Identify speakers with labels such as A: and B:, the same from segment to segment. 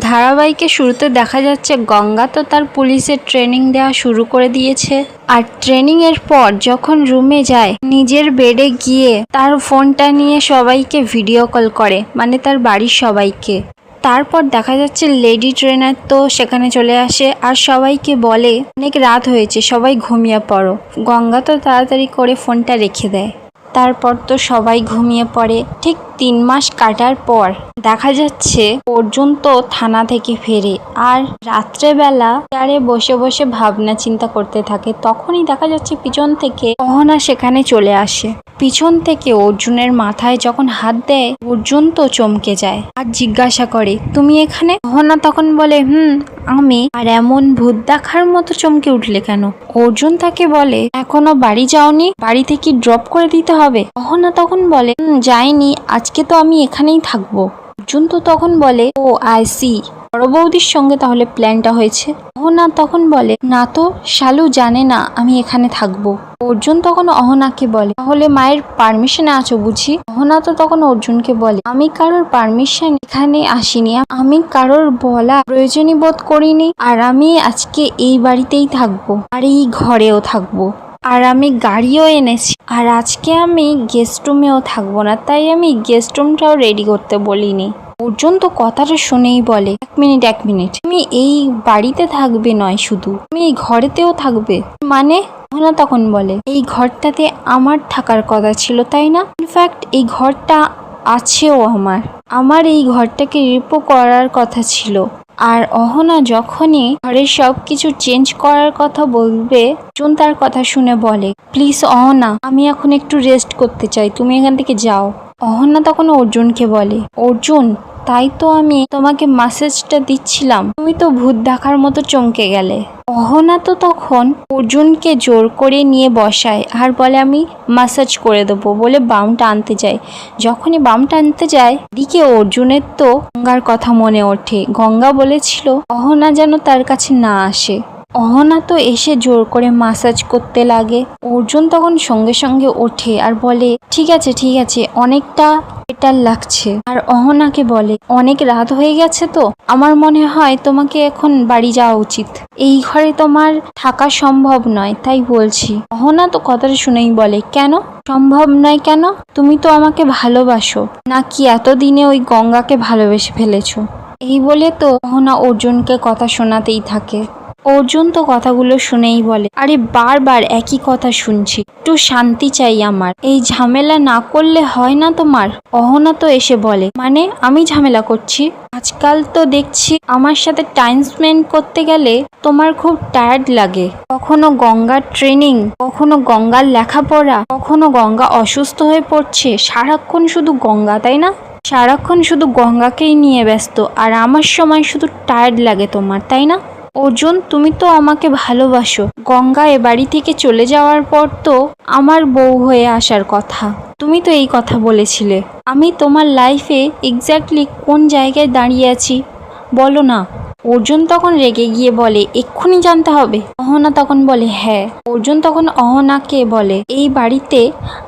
A: ধারাবাহিকে শুরুতে দেখা যাচ্ছে গঙ্গা তো তার পুলিশের ট্রেনিং দেওয়া শুরু করে দিয়েছে। আর ট্রেনিং এর পর যখন রুমে যায়, নিজের বেডে গিয়ে তার ফোনটা নিয়ে সবাইকে ভিডিও কল করে, মানে তার বাড়ির সবাইকে। তারপর দেখা যাচ্ছে লেডি ট্রেনার তো সেখানে চলে আসে আর সবাইকে বলে অনেক রাত হয়েছে, সবাই ঘুমিয়ে পড়ো। গঙ্গা তো তাড়াতাড়ি করে ফোনটা রেখে দেয়। তারপর তো সবাই ঘুমিয়ে পড়ে। ঠিক 3 মাস কাটার পর দেখা যাচ্ছে অর্জুন তো থানা থেকে ফেরে আর রাত্রেবেলা চেয়ারে বসে বসে ভাবনা চিন্তা করতে থাকে। তখনই দেখা যাচ্ছে পিছন থেকে অহনা সেখানে চলে আসে। পিছন থেকে অর্জুনের মাথায় যখন হাত দেয়, অর্জুন তো চমকে যায় আর জিজ্ঞাসা করে, তুমি এখানে? অহনা তখন বলে, আমি। আর এমন ভূত দেখার মতো চমকে উঠলে কেন? অর্জুন তাকে বলে, এখনো বাড়ি যাওনি? বাড়িতে কি ড্রপ করে দিতে হবে? অহনা তখন বলে, যাইনি, আজকে তো আমি এখানেই থাকবো। অর্জুন তো তখন বলে, ও আই সি, বড় বৌদির সঙ্গে তাহলে প্ল্যানটা হয়েছে। অহনা তখন বলে, না তো, শালু জানে না আমি এখানে থাকবো। অর্জুন তখন অহনাকে বলে, তাহলে মায়ের পারমিশনে আছো বুঝি? অহনা তো তখন অর্জুনকে বলে, আমি কারোর পারমিশন এখানে আসিনি, আমি কারোর বলা প্রয়োজনই বোধ করিনি। আর আমি আজকে এই বাড়িতেই থাকবো আর এই ঘরেও থাকবো। আর আমি গাড়িও এনেছি। আর আজকে আমি গেস্ট রুমেও থাকবো না, তাই আমি গেস্ট রুমটাও রেডি করতে বলিনি। অর্জুন তো কথাটা শুনেই বলে, এক মিনিট, তুমি এই বাড়িতে থাকবে নয়, শুধু তুমি এই ঘরেতেও থাকবে? মানে? অহনা তখন বলে, এই ঘরটাতে আমার থাকার কথা ছিল, তাই না? ইনফ্যাক্ট এই ঘরটা আছেও আমার এই ঘরটাকে রিপো করার কথা ছিল। আর অহনা যখনই ঘরের সব কিছু চেঞ্জ করার কথা বলবে, অর্জুন তার কথা শুনে বলে, প্লিজ অহনা, আমি এখন একটু রেস্ট করতে চাই, তুমি এখান থেকে যাও। অহনা তখন অর্জুনকে বলে, অর্জুন, তাই তো আমি তোমাকে ম্যাসেজটা দিচ্ছিলাম, তুমি তো ভূত দেখার মতো চমকে গেলে। অহনা তো তখন অর্জুনকে জোর করে নিয়ে বসায় আর বলে, আমি ম্যাসাজ করে দেবো বলে বামটা আনতে যায়। যখনই বামটা আনতে যায়, দিকে অর্জুনের তো গঙ্গার কথা মনে ওঠে। গঙ্গা বলেছিল অহনা যেন তার কাছে না আসে। অহনা তো এসে জোর করে ম্যাসাজ করতে লাগে। অর্জুন তখন সঙ্গে সঙ্গে ওঠে আর বলে, ঠিক আছে, অনেকটা বেটার লাগছে। আর অহনাকে বলে, অনেক রাত হয়ে গেছে তো, আমার মনে হয় তোমাকে এখন বাড়ি যাওয়া উচিত, এই ঘরে তোমার থাকা সম্ভব নয়, তাই বলছি। অহনা তো কথাটা শুনেই বলে, কেন সম্ভব নয়? কেন? তুমি তো আমাকে ভালোবাসো নাকি এতদিনে ওই গঙ্গাকে ভালোবেসে ফেলেছো? এই বলে তো অহনা অর্জুনকে কথা শোনাতেই থাকে। অর্জুন তো কথাগুলো শুনেই বলে, আরে বারবার একই কথা শুনছি, একটু শান্তি চাই আমার, এই ঝামেলা না করলে হয় না তোমার? অহনা তো এসে বলে, মানে আমি ঝামেলা করছি? আজকাল তো দেখছি আমার সাথে টাইম স্পেন্ড করতে গেলে তোমার খুব টায়ার্ড লাগে। কখনো গঙ্গার ট্রেনিং, কখনো গঙ্গার লেখাপড়া, কখনো গঙ্গা অসুস্থ হয়ে পড়ছে, সারাক্ষণ শুধু গঙ্গা, তাই না? সারাক্ষণ শুধু গঙ্গাকেই নিয়ে ব্যস্ত, আর আমার সময় শুধু টায়ার্ড লাগে তোমার, তাই না? অর্জুন, তুমি তো আমাকে ভালোবাসো। গঙ্গা এ বাড়ি থেকে চলে যাওয়ার পর তো আমার বউ হয়ে আসার কথা, তুমি তো এই কথা বলেছিলে। আমি তোমার লাইফে এক্স্যাক্টলি কোন জায়গায় দাঁড়িয়ে আছি বলো না? অর্জুন তখন রেগে গিয়ে বলে, এক্ষুনি জানতে হবে? অহনা তখন বলে, হ্যাঁ। অর্জুন তখন অহনাকে বলে, এই বাড়িতে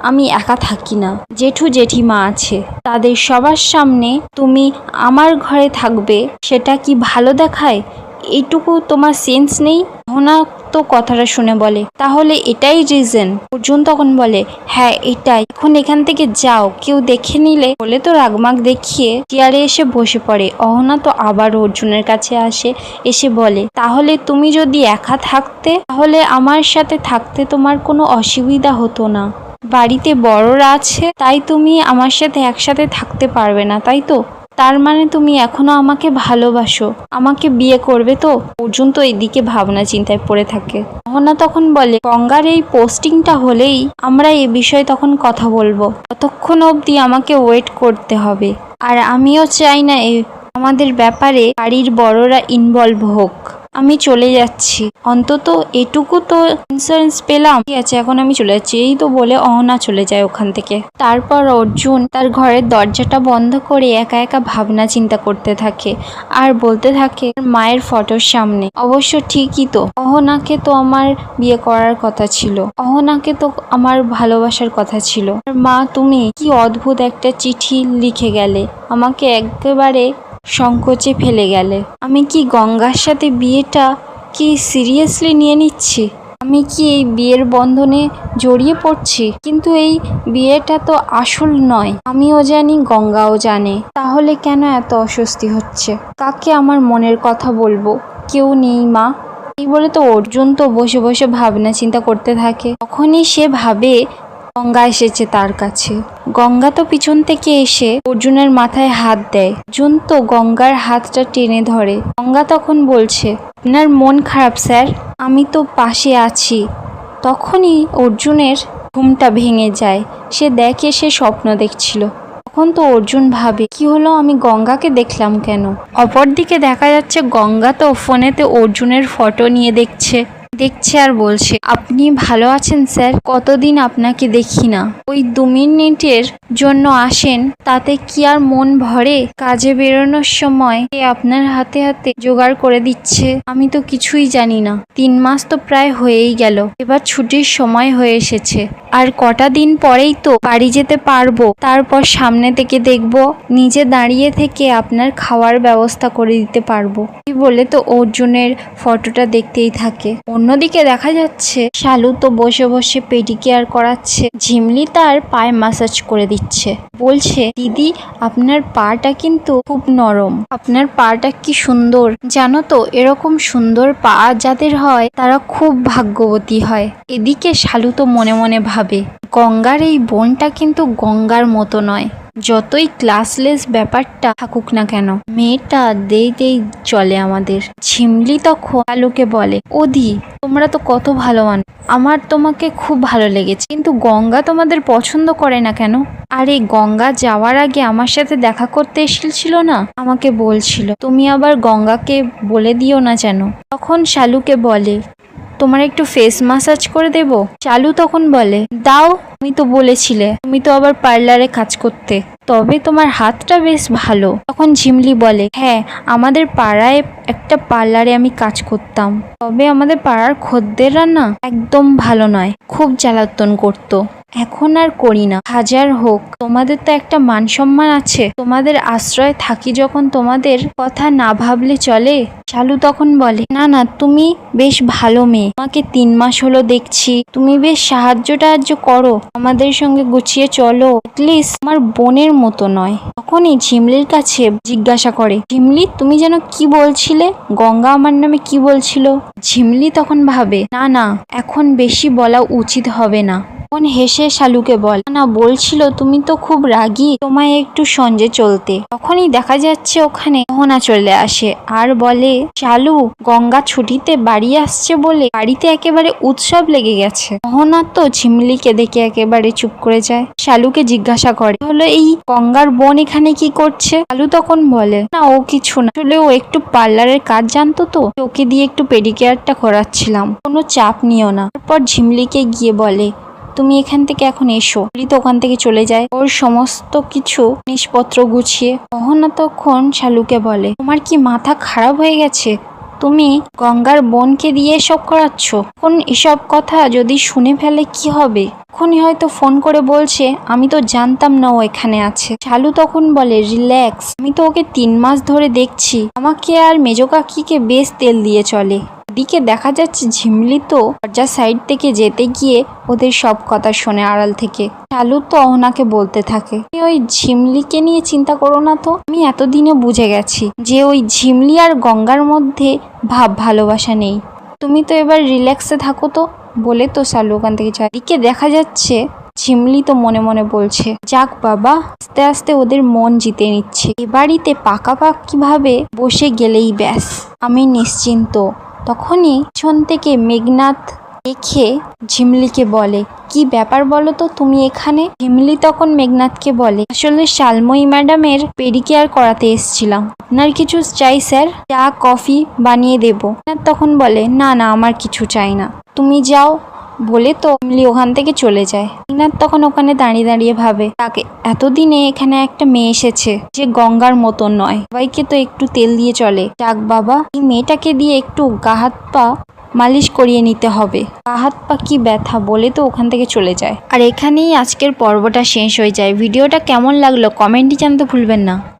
A: আমি একা থাকি না, জেঠু জেঠিমা আছে, তাদের সবার সামনে তুমি আমার ঘরে থাকবে, সেটা কি ভালো দেখায়? এইটুকু তোমার সেন্স নেই? অহনা তো কথাটা শুনে বলে, তাহলে এটাই রিজন? অর্জুন তখন বলে, হ্যাঁ এটাই, এখন এখান থেকে যাও, কেউ দেখে নিলে, বলে তো রাগমাগ দেখিয়ে চেয়ারে এসে বসে পড়ে। অহনা তো আবার অর্জুনের কাছে আসে, এসে বলে, তাহলে তুমি যদি একা থাকতে, তাহলে আমার সাথে থাকতে তোমার কোনো অসুবিধা হতো না, বাড়িতে বড়রা আছে, তাই তুমি আমার সাথে একসাথে থাকতে পারবে না, তাই তো? তার মানে তুমি এখনো আমাকে ভালোবাসো, আমাকে বিয়ে করবে তো? অর্জুন তো এদিকে ভাবনা চিন্তায় পড়ে থাকে। অহনা তখন বলে, গঙ্গার এই পোস্টিংটা হলেই আমরা এ বিষয়ে তখন কথা বলবো, ততক্ষণ অবধি আমাকে ওয়েট করতে হবে। আর আমিও চাই না আমাদের ব্যাপারে বাড়ির বড়রা ইনভলভ হোক। আমি চলে যাচ্ছি, অন্তত এটুকু তো ইন্স্যুরেন্স পেলাম, ঠিক আছে এখন আমি চলে যাচ্ছি। এই তো বলে অহনা চলে যায় ওখান থেকে। তারপর অর্জুন তার ঘরের দরজাটা বন্ধ করে একা একা ভাবনা চিন্তা করতে থাকে আর বলতে থাকে মায়ের ফটোর সামনে, অবশ্য ঠিকই তো, অহনাকে তো আমার বিয়ে করার কথা ছিল, অহনাকে তো আমার ভালোবাসার কথা ছিল। আর মা, তুমি কি অদ্ভুত একটা চিঠি লিখে গেলে, আমাকে একেবারে সংকোচে ফেলে গেলে। আমি কি গঙ্গার সাথে বিয়েটা কি সিরিয়াসলি নিয়ে নিচ্ছি? আমি কি এই বিয়ের বন্ধনে জড়িয়ে পড়ছি? কিন্তু এই বিয়েটা তো আসল নয়। আমিও জানি, গঙ্গাও জানে। তাহলে কেন এত অস্বস্তি হচ্ছে? কাকে আমার মনের কথা বলবো? কেউ নেই মা। এই বলে তো অর্জুন তো বসে বসে ভাবনা চিন্তা করতে থাকে। তখনই সে ভাবে গঙ্গা এসেছে তার কাছে। গঙ্গা তো পিছন থেকে এসে অর্জুনের মাথায় হাত দেয়। অর্জুন তো গঙ্গার হাতটা টেনে ধরে। গঙ্গা তখন বলছে, আপনার মন খারাপ স্যার, আমি তো পাশে আছি। তখনই অর্জুনের ঘুমটা ভেঙে যায়। সে দেখে সে স্বপ্ন দেখছিল। তখন তো অর্জুন ভাবে, কি হলো, আমি গঙ্গাকে দেখলাম কেন? অপরদিকে দেখা যাচ্ছে গঙ্গা তো ফোনেতে অর্জুনের ফটো নিয়ে দেখছে আর বলছে, আপনি ভালো আছেন স্যার? কতদিন আপনাকে দেখি না। ওই 2 মিনিটের জন্য আসেন, তাতে কি আর মন ভরে? কাজে বেরোনোর সময় আপনার হাতে হাতে জোগাড় করে দিচ্ছে। আমি তো কিছুই জানি না। 3 মাস তো প্রায় হয়েই গেল। এবার ছুটির সময় হয়ে এসেছে। আর কটা দিন পরেই তো বাড়ি যেতে পারবো। তারপর সামনে থেকে দেখবো, নিজে দাঁড়িয়ে থেকে আপনার খাওয়ার ব্যবস্থা করে দিতে পারবো। এই বলে তো অর্জুনের ফটোটা দেখতেই থাকে। অন্যদিকে দেখা যাচ্ছে শালু তো বসে বসে পেডিকেয়ার করাচ্ছে। ঝিমলি তার পায়ে ম্যাসাজ করে দিচ্ছে। বলছে, দিদি আপনার পাটা কিন্তু খুব নরম। আপনার পাটা কি সুন্দর। জানো তো, এরকম সুন্দর পা যাদের হয় তারা খুব ভাগ্যবতী হয়। এদিকে শালু তো মনে মনে ভাবে, গঙ্গার এই বোনটা কিন্তু গঙ্গার মতো নয়। যতই ক্লাসলেস ব্যাপারটা থাকুক না কেন, মেয়েটা দেই চলে আমাদের। ঝিমলি তখন শালুকে বলে, ওদি তোমরা তো কত ভালো মানুষ, আমার তোমাকে খুব ভালো লেগেছে, কিন্তু গঙ্গা তোমাদের পছন্দ করে না কেন? আরে গঙ্গা যাওয়ার আগে আমার সাথে দেখা করতে এসেছিল না, আমাকে বলছিল। তুমি আবার গঙ্গাকে বলে দিও না যেন। তখন শালুকে বলে, তোমার একটু ফেস ম্যাসাজ করে দেব? শালু তখন বলে, দাও, তুমি তো বলেছিলে তুমি তো আবার পার্লারে কাজ করতে, তবে তোমার হাতটা বেশ ভালো। তখন ঝিমলি বলে, হ্যাঁ, আমাদের পাড়ায় একটা পার্লারে আমি কাজ করতাম, তবে আমাদের পাড়ার খদ্দেররা না একদম ভালো নয়, খুব জ্বালাতন করতো। এখন আর করি না। হাজার হোক, তোমাদের তো একটা মান সম্মান আছে। তোমাদের আশ্রয় থাকি যখন, তোমাদের কথা না ভাবলে চলে? শালু তখন বলে, না না, তুমি বেশ ভালো মেয়ে, তোমাকে 3 মাস হলো দেখছি, তুমি বেশ সাহায্য করো, আমাদের সঙ্গে গুছিয়ে চলো, অ্যাটলিস্ট আমার বোনের মতো নয়। তখনই ঝিমলির কাছে জিজ্ঞাসা করে, ঝিমলি তুমি যেন কি বলছিলে? গঙ্গা আমার নামে কি বলছিল? ঝিমলি তখন ভাবে, না না, এখন বেশি বলা উচিত হবে না। তখন হেসে শালুকে বল, না বলছিল তুমি তো খুব রাগী, তোমায় একটু সঞ্জে চলতে। তখনই দেখা যাচ্ছে ওখানে মোহনা চলে আসে আর বলে, শালু, গঙ্গা ছুটিতে বাড়ি আসছে বলে বাড়িতে একেবারে উৎসব লেগে গেছে। মোহনা তো ঝিমলিকে দেখে একেবারে চুপ করে যায়। শালুকে জিজ্ঞাসা করে, হলো এই গঙ্গার বোন এখানে কি করছে? শালু তখন বলে, না ও কিছু না, আসলে ও একটু পার্লারের কাজ জানতো তো, ওকে দিয়ে একটু পেডিকেয়ারটা করাচ্ছিলাম, কোনো চাপ নিও না। তারপর ঝিমলিকে গিয়ে বলে, তুমি এখান থেকে এখন এসো। তো ওখান থেকে চলে যায় ওর সমস্ত কিছু জিনিসপত্র গুছিয়ে। মোহনা তখন শালুকে বলে, তোমার কি মাথা খারাপ হয়ে গেছে? তুমি গঙ্গার বোনকে দিয়ে এসব করাচ্ছ? এখন এসব কথা যদি শুনে ফেলে কি হবে? এখনই হয়তো ফোন করে বলছে, আমি তো জানতাম না ও এখানে আছে। শালু তখন বলে, রিল্যাক্স, আমি তো ওকে 3 মাস ধরে দেখছি, আমাকে আর মেজো কাকিকে বেশ তেল দিয়ে চলে। এদিকে দেখা যাচ্ছে ঝিমলি তো দরজার সাইড থেকে যেতে গিয়ে ওদের সব কথা শোনে আড়াল থেকে। শালু তো অহনাকে বলতে থাকে, ওই ঝিমলিকে নিয়ে চিন্তা করো না তো, আমি এতদিনে বুঝে গেছি যে ওই ঝিমলি আর গঙ্গার মধ্যে ভাব ভালোবাসা নেই, তুমি তো এবার রিল্যাক্সে থাকো তো। বলে তো শালু ওখান থেকে যায়। এদিকে দেখা যাচ্ছে ঝিমলি তো মনে মনে বলছে, যাক বাবা, আস্তে আস্তে ওদের মন জিতে নিচ্ছে, এ বাড়িতে পাকাপাকি ভাবে বসে গেলেই ব্যাস, আমি নিশ্চিন্ত। তখনই পিছন থেকে মেঘনাথ দেখে ঝিমলিকে বলে, কি ব্যাপার বলো তো, তুমি এখানে? ঝিমলি তখন মেঘনাথকে বলে, আসলে শালময়ী ম্যাডামের পেডিকেয়ার করাতে এসেছিলাম। আপনার কিছু চাই স্যার? চা কফি বানিয়ে দেবো? মেঘনাথ তখন বলে, না না, আমার কিছু চাই না, তুমি যাও। বলে তো ঝিমলি ওখান থেকে চলে যায়। মেঘনাথ তখন ওখানে দাঁড়িয়ে দাঁড়িয়ে ভাবে, তাকে এতদিনে এখানে একটা মেয়ে এসেছে যে গঙ্গার মতন নয়, সবাইকে তো একটু তেল দিয়ে চলে। যাক বাবা, এই মেয়েটাকে দিয়ে একটু গা হাত পা মালিশ করিয়ে নিতে হবে, পা হাত পা কি ব্যথা। বলে তো ওখান থেকে চলে যায়। আর এখানেই আজকের পর্বটা শেষ হয়ে যায়। ভিডিওটা কেমন লাগলো কমেন্টে জানাতে ভুলবেন না।